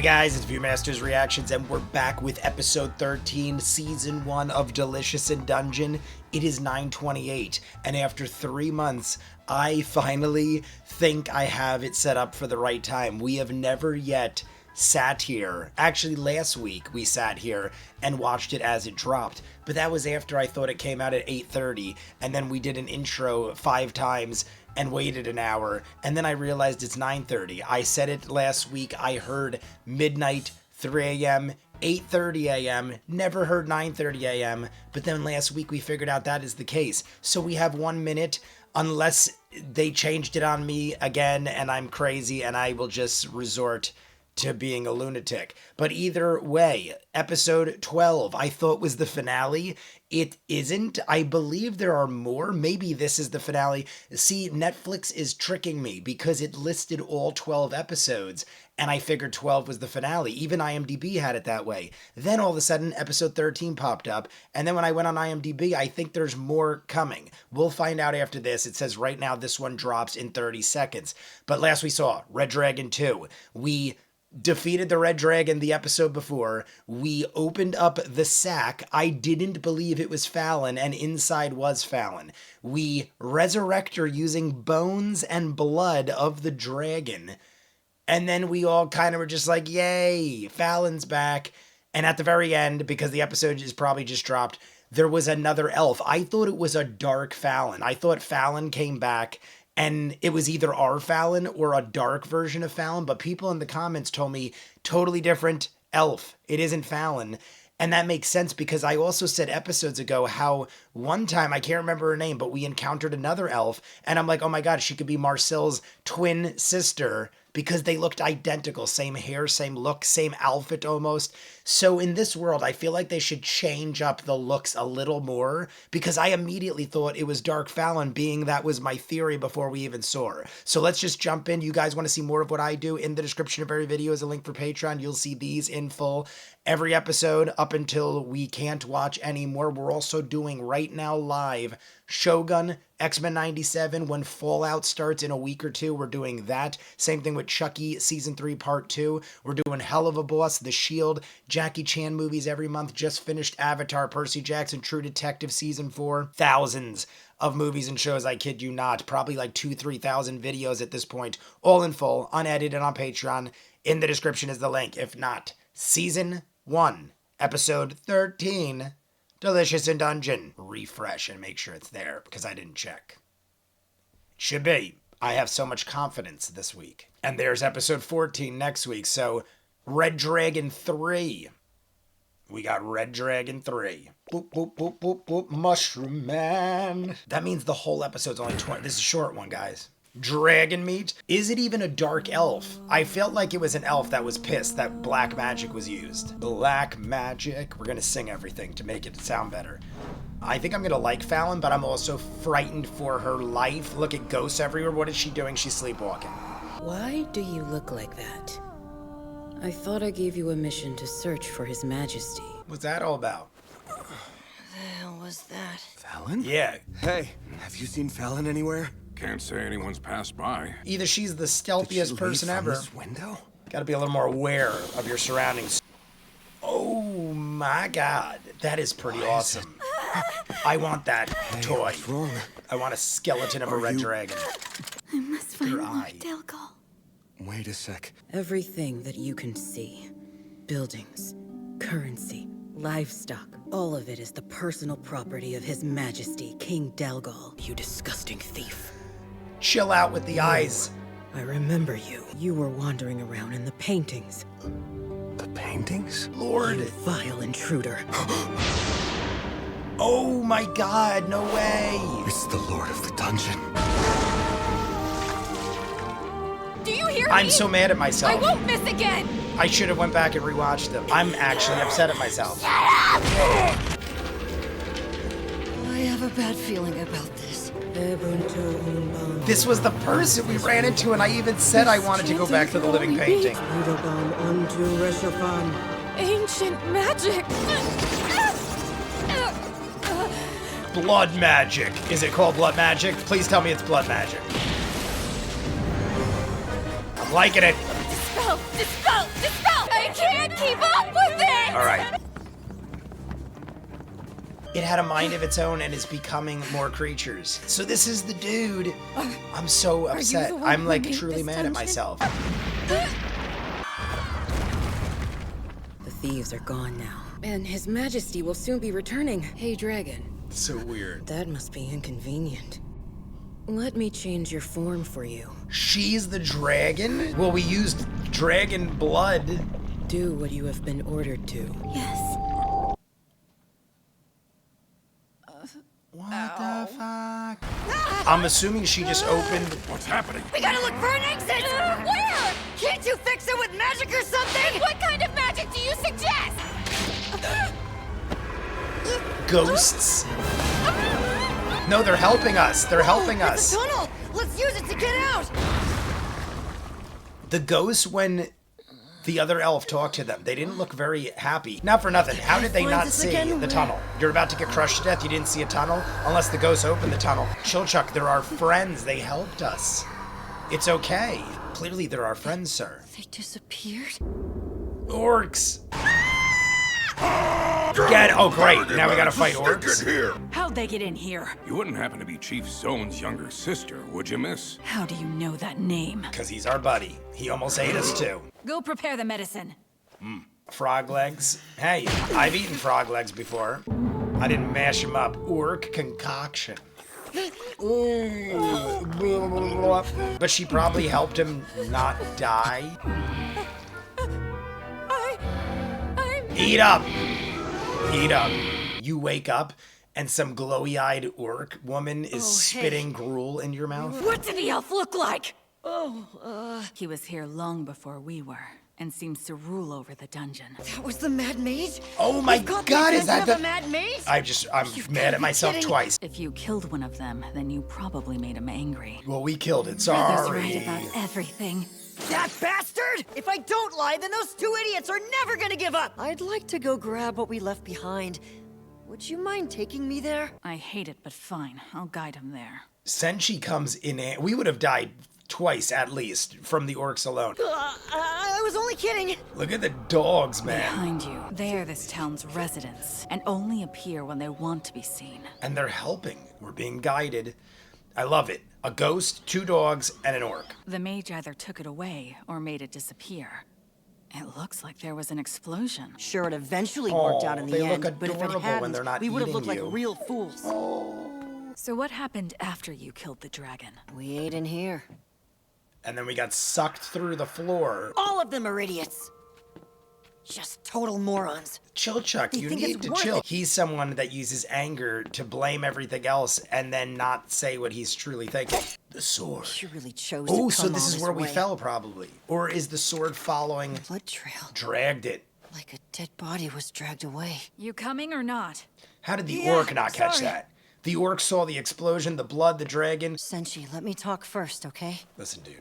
Hey guys, it's Viewmasters Reactions, and we're back with episode 13, season 1 of Delicious in Dungeon. It is 9:28, and after 3 months, I finally think I have it set up for the right time. We have never yet sat here. Actually, last week we sat here and watched it as it dropped, but that was after I thought it came out at 8:30, and then we did an intro 5 times and waited an hour, and then I realized it's 9:30. I said it last week. I heard midnight, 3 a.m., 8:30 a.m., never heard 9:30 a.m., but then last week we figured out that is the case. So we have 1 minute, unless they changed it on me again and I'm crazy and I will just resort to being a lunatic. But either way, episode 12, I thought was the finale. It isn't. I believe there are more. Maybe this is the finale. See, Netflix is tricking me because it listed all 12 episodes, and I figured 12 was the finale. Even IMDb had it that way. Then all of a sudden, episode 13 popped up, and then when I went on IMDb, I think there's more coming. We'll find out after this. It says right now this one drops in 30 seconds. But last we saw, Red Dragon 2. We defeated the Red Dragon the episode before. We opened up the sack. I didn't believe it was Fallon, and inside was Fallon. We resurrect her using bones and blood of the dragon. And then we all kind of were just like, yay, Fallon's back. And at the very end, because the episode is probably just dropped, there was another elf. I thought it was a dark Fallon. I thought Fallon came back and it was either our Fallon or a dark version of Fallon, but people in the comments told me totally different elf. It isn't Fallon. And that makes sense because I also said episodes ago how one time, I can't remember her name, but we encountered another elf, and I'm like, oh my god, she could be Marcel's twin sister because they looked identical. Same hair, same look, same outfit almost. So in this world, I feel like they should change up the looks a little more because I immediately thought it was Dark Fallon, being that was my theory before we even saw her. So let's just jump in. You guys want to see more of what I do? In the description of every video is a link for Patreon. You'll see these in full every episode up until we can't watch anymore. We're also doing right now live Shogun, X-Men 97, when Fallout starts in a week or two, we're doing that. Same thing with Chucky, Season 3, Part 2. We're doing Hell of a Boss, The Shield, Jackie Chan movies every month. Just finished Avatar, Percy Jackson, True Detective Season 4. Thousands of movies and shows, I kid you not. Probably like 2,000-3,000 videos at this point. All in full, unedited on Patreon. In the description is the link. If not, Season 1, Episode 13, Delicious in Dungeon. Refresh and make sure it's there because I didn't check. It should be. I have so much confidence this week. And there's episode 14 next week. So Red Dragon 3. We got Red Dragon 3. Boop, boop, boop, boop, boop. Mushroom Man. That means the whole episode's only 20. This is a short one, guys. Dragon meat? Is it even a dark elf? I felt like it was an elf that was pissed that black magic was used. Black magic. We're gonna sing everything to make it sound better. I think I'm gonna like Fallon, but I'm also frightened for her life. Look at ghosts everywhere. What is she doing? She's sleepwalking. Why do you look like that? I thought I gave you a mission to search for His Majesty. What's that all about? The hell was that? Fallon? Yeah. Hey, have you seen Fallon anywhere? Can't say anyone's passed by. Either she's the stealthiest person ever. This window? Gotta be a little more aware of your surroundings. Oh my god. That is pretty awesome. I want that toy. What's wrong? I want a skeleton of a red dragon. I must find Your Lord eye. Delgol. Wait a sec. Everything that you can see. Buildings, currency, livestock. All of it is the personal property of His Majesty, King Delgol. You disgusting thief. Chill out with the eyes. I remember you. You were wandering around in the paintings. The paintings? Lord. You vile intruder. Oh my god, no way. It's the Lord of the Dungeon. Do you hear me? I'm so mad at I myself. won't miss again! I should have went back and rewatched them. I'm actually upset at myself. I have a bad feeling about this. This was the person we ran into, and I even said I wanted to go back to the living painting. Ancient magic! Blood magic. Is it called blood magic? Please tell me it's blood magic. I'm liking it. Dispel! Dispel! Dispel! keep up with it! All right. It had a mind of its own and is becoming more creatures. So this is the dude. I'm so upset. the one I'm who like made truly this mad at dungeon? myself. The thieves are gone now. And His Majesty will soon be returning. Hey, dragon. So weird. That must be inconvenient. Let me change your form for you. She's the dragon? Well, we used dragon blood. Do what you have been ordered to. Yes. What the fuck? I'm assuming she just opened. What's happening? We gotta look for an exit! Where? Can't you fix it with magic or something? What kind of magic do you suggest? Ghosts? No, they're helping us. They're helping It's us. a tunnel! Let's use it to get out! The ghosts, when the other elf talked to them, they didn't look very happy. Not for nothing. How did they find not this see again? the tunnel? You're about to get crushed to death. You didn't see a tunnel? Unless the ghosts opened the tunnel. Chilchuck, they're our friends. They helped us. It's okay. Clearly, they're our friends, sir. They disappeared? Orcs. Get. Oh, great. Now we gotta fight orcs. Here. How'd they get in here? You wouldn't happen to be Chief Zone's younger sister, would you, miss? How do you know that name? Because he's our buddy. He almost ate us, too. Go prepare the medicine. Frog legs. Hey, I've eaten frog legs before. I didn't mash them up. Orc concoction. But she probably helped him not die. I'm... Eat up! Eat up. You wake up and some glowy-eyed orc woman is spitting gruel in your mouth. What did the elf look like? He was here long before we were, and seems to rule over the dungeon. That was the Mad Mage? Oh my You've got the god, is that attention the... of a Mad Mage? I'm You've mad gotta at be myself kidding. twice. If you killed one of them, then you probably made him angry. Well, we killed it. He's Sorry. right about everything. That bastard! If I don't lie, then those two idiots are never gonna give up! I'd like to go grab what we left behind. Would you mind taking me there? I hate it, but fine. I'll guide him there. Senshi comes in, we would have died twice at least from the orcs alone. I was only kidding. Look at the dogs, man. Behind you, they're this town's residents, and only appear when they want to be seen. And they're helping. We're being guided. I love it. A ghost, two dogs, and an orc. The mage either took it away or made it disappear. It looks like there was an explosion. Sure, it eventually worked out in the they end, look but if it adorable when hadn't, they're not we would have eating looked you. like real fools. So what happened after you killed the dragon? We ate in here. And then we got sucked through the floor. All of them are idiots. Just total morons. Chill, Chuck. They You think need it's to worth chill. it. He's someone that uses anger to blame everything else and then not say what he's truly thinking. The sword. You really chose Oh, to so come this all is this where we way. fell, probably. Or is the sword following? Blood trail, Dragged it. like a dead body was dragged away. You coming or not? How did the Yeah, orc not catch sorry. that? The orc saw the explosion, the blood, the dragon. Senshi, let me talk first, okay? Listen, dude.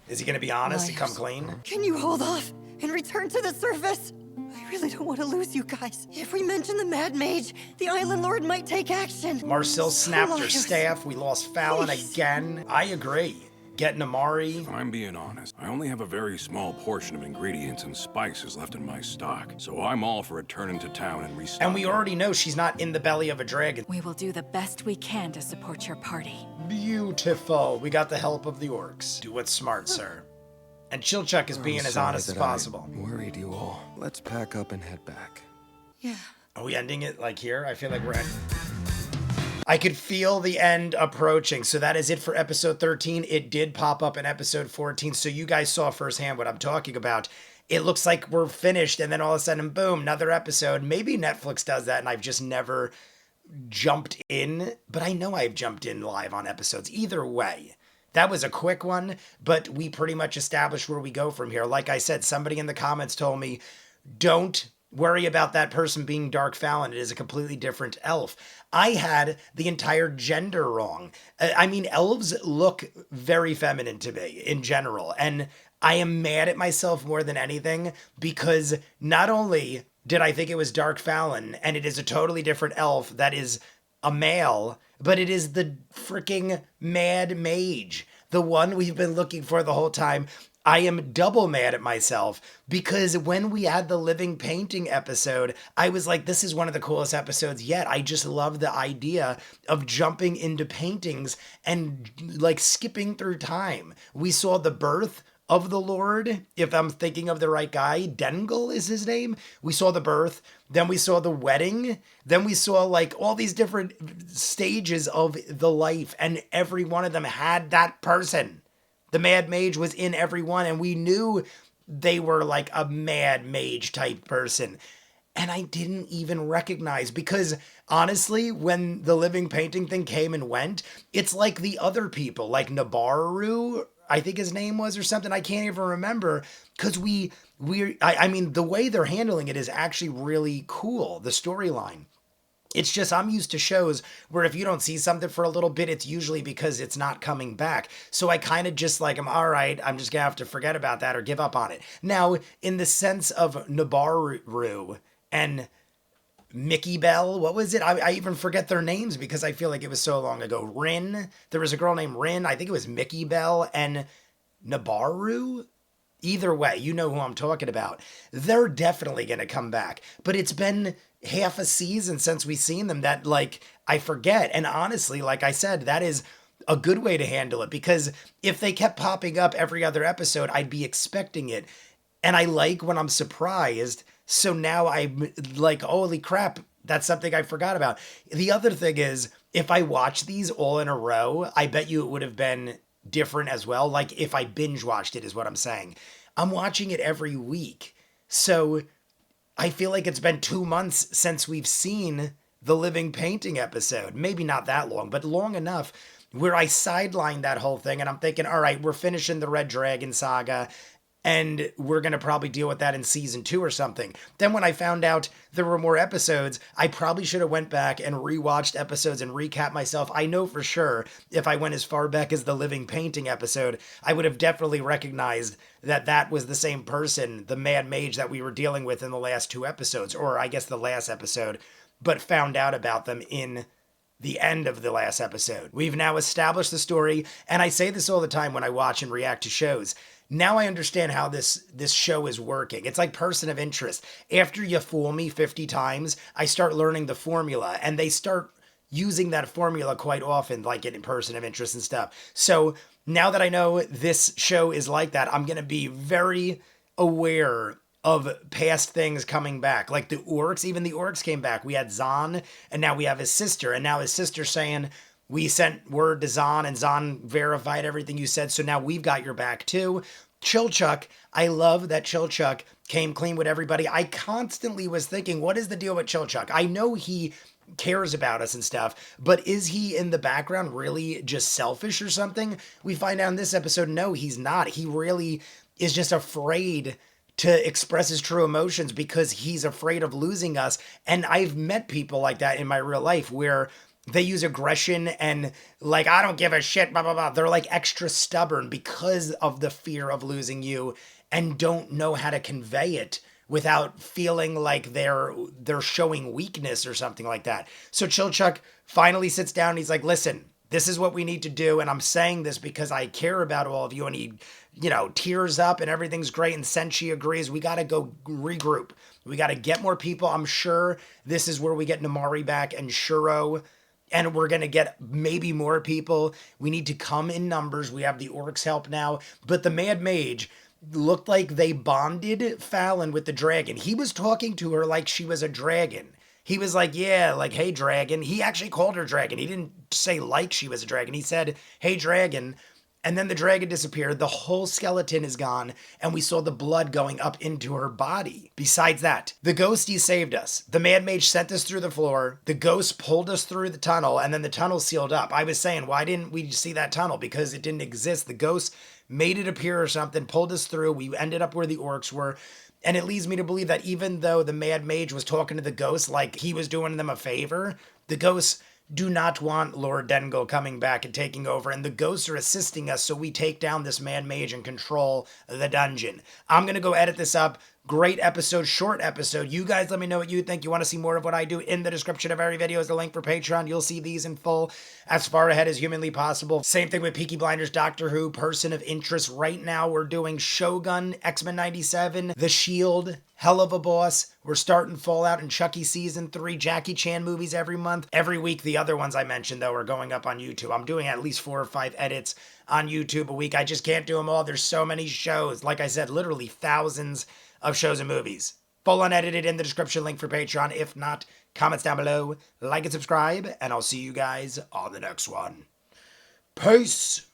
Is he gonna be honest and come Liars. clean? Can you hold off and return to the surface? I really don't want to lose you guys. If we mention the Mad Mage, the Island Lord might take action. Marcel snapped her Liars. staff. We lost Fallon Please. again. I agree. Getting Amari. If I'm being honest, I only have a very small portion of ingredients and spices left in my stock, so I'm all for returning to town and restocking. And we already know she's not in the belly of a dragon. We will do the best we can to support your party. Beautiful. We got the help of the orcs. Do what's smart, sir. And Chilchuck is being as honest as possible. Worried you all. Let's pack up and head back. Yeah. Are we ending it like here? I feel like we're ending. I could feel the end approaching. So that is it for episode 13. It did pop up in episode 14. So you guys saw firsthand what I'm talking about. It looks like we're finished and then all of a sudden, boom, another episode. Maybe Netflix does that and I've just never jumped in. But I know I've jumped in live on episodes. Either way. That was a quick one, but we pretty much established where we go from here. Like I said, somebody in the comments told me, don't worry about that person being Dark Fallon. It is a completely different elf. I had the entire gender wrong. I mean, elves look very feminine to me in general. And I am mad at myself more than anything because not only did I think it was Dark Fallon and it is a totally different elf that is a male, but it is the freaking Mad Mage. The one we've been looking for the whole time. I am double mad at myself because when we had the living painting episode, I was like, this is one of the coolest episodes yet. I just love the idea of jumping into paintings and like skipping through time. We saw the birth of the Lord, if I'm thinking of the right guy. Dengel is his name. We saw the birth, then we saw the wedding, then we saw like all these different stages of the life, and every one of them had that person. The Mad Mage was in every one, and we knew they were like a Mad Mage type person. And I didn't even recognize, because honestly, when the living painting thing came and went, it's like the other people, like Nabaru, I think his name was, or something. I can't even remember, because I mean, the way they're handling it is actually really cool, the storyline. It's just I'm used to shows where if you don't see something for a little bit, it's usually because it's not coming back. So I kind of just like, I'm all right, I'm just going to have to forget about that or give up on it. Now, in the sense of Nabaru and Mickey Bell, what was it? I even forget their names because I feel like it was so long ago. Rin, there was a girl named Rin. I think it was Mickey Bell and Nabaru. Either way, you know who I'm talking about. They're definitely going to come back. But it's been half a season since we've seen them that, like, I forget. And honestly, like I said, that is a good way to handle it, because if they kept popping up every other episode, I'd be expecting it. And I like when I'm surprised. So now I'm like, holy crap, that's something I forgot about. The other thing is, if I watch these all in a row, I bet you it would have been different as well. Like if I binge watched it is what I'm saying. I'm watching it every week. So I feel like it's been 2 months since we've seen the living painting episode. Maybe not that long, but long enough where I sidelined that whole thing. And I'm thinking, all right, we're finishing the Red Dragon saga, and we're going to probably deal with that in season 2 or something. Then when I found out there were more episodes, I probably should have went back and rewatched episodes and recap myself. I know for sure if I went as far back as the living painting episode, I would have definitely recognized that that was the same person, the Mad Mage that we were dealing with in the last 2 episodes, or I guess the last episode, but found out about them in the end of the last episode. We've now established the story, and I say this all the time when I watch and react to shows. Now I understand how this show is working. It's like Person of Interest. After you fool me 50 times, I start learning the formula, and they start using that formula quite often, like in Person of Interest and stuff. So now that I know this show is like that, I'm going to be very aware of past things coming back. Like the orcs, even the orcs came back. We had Zahn, and now we have his sister, and now his sister saying, we sent word to Zahn, and Zahn verified everything you said, so now we've got your back too. Chilchuck, I love that Chilchuck came clean with everybody. I constantly was thinking, what is the deal with Chilchuck? I know he cares about us and stuff, but is he in the background really just selfish or something? We find out in this episode, no, he's not. He really is just afraid to express his true emotions because he's afraid of losing us. And I've met people like that in my real life where they use aggression and like, I don't give a shit, blah, blah, blah. They're like extra stubborn because of the fear of losing you and don't know how to convey it without feeling like they're showing weakness or something like that. So Chilchuck finally sits down and he's like, listen, this is what we need to do. And I'm saying this because I care about all of you. And he, tears up and everything's great. And Senshi agrees. We got to go regroup. We got to get more people. I'm sure this is where we get Namari back and Shuro. And we're going to get maybe more people. We need to come in numbers. We have the orcs help now. But the Mad Mage looked like they bonded Fallon with the dragon. He was talking to her like she was a dragon. He was like, yeah, like, hey, dragon. He actually called her dragon. He didn't say like she was a dragon. He said, hey, dragon. And then the dragon disappeared. The whole skeleton is gone. And we saw the blood going up into her body. Besides that, the ghostie saved us. The Mad Mage sent us through the floor. The ghost pulled us through the tunnel. And then the tunnel sealed up. I was saying, why didn't we see that tunnel? Because it didn't exist. The ghost made it appear or something, pulled us through. We ended up where the orcs were. And it leads me to believe that even though the Mad Mage was talking to the ghosts like he was doing them a favor, the ghosts do not want Lord Dengel coming back and taking over, and the ghosts are assisting us so we take down this Mad Mage and control the dungeon. I'm going to go edit this up, Great episode, short episode. You guys let me know what you think. You want to see more of what I do? In the description of every video is the link for Patreon. You'll see these in full as far ahead as humanly possible. Same thing with Peaky Blinders, Doctor Who, Person of Interest. Right now we're doing Shogun, X-Men 97, The Shield, Hell of a Boss. We're starting Fallout and Chucky Season 3, Jackie Chan movies every month. Every week, the other ones I mentioned, though, are going up on YouTube. I'm doing at least 4 or 5 edits on YouTube a week. I just can't do them all. There's so many shows. Like I said, literally thousands of shows and movies. Full unedited in the description, link for Patreon. If not, comments down below, like and subscribe, and I'll see you guys on the next one. Peace!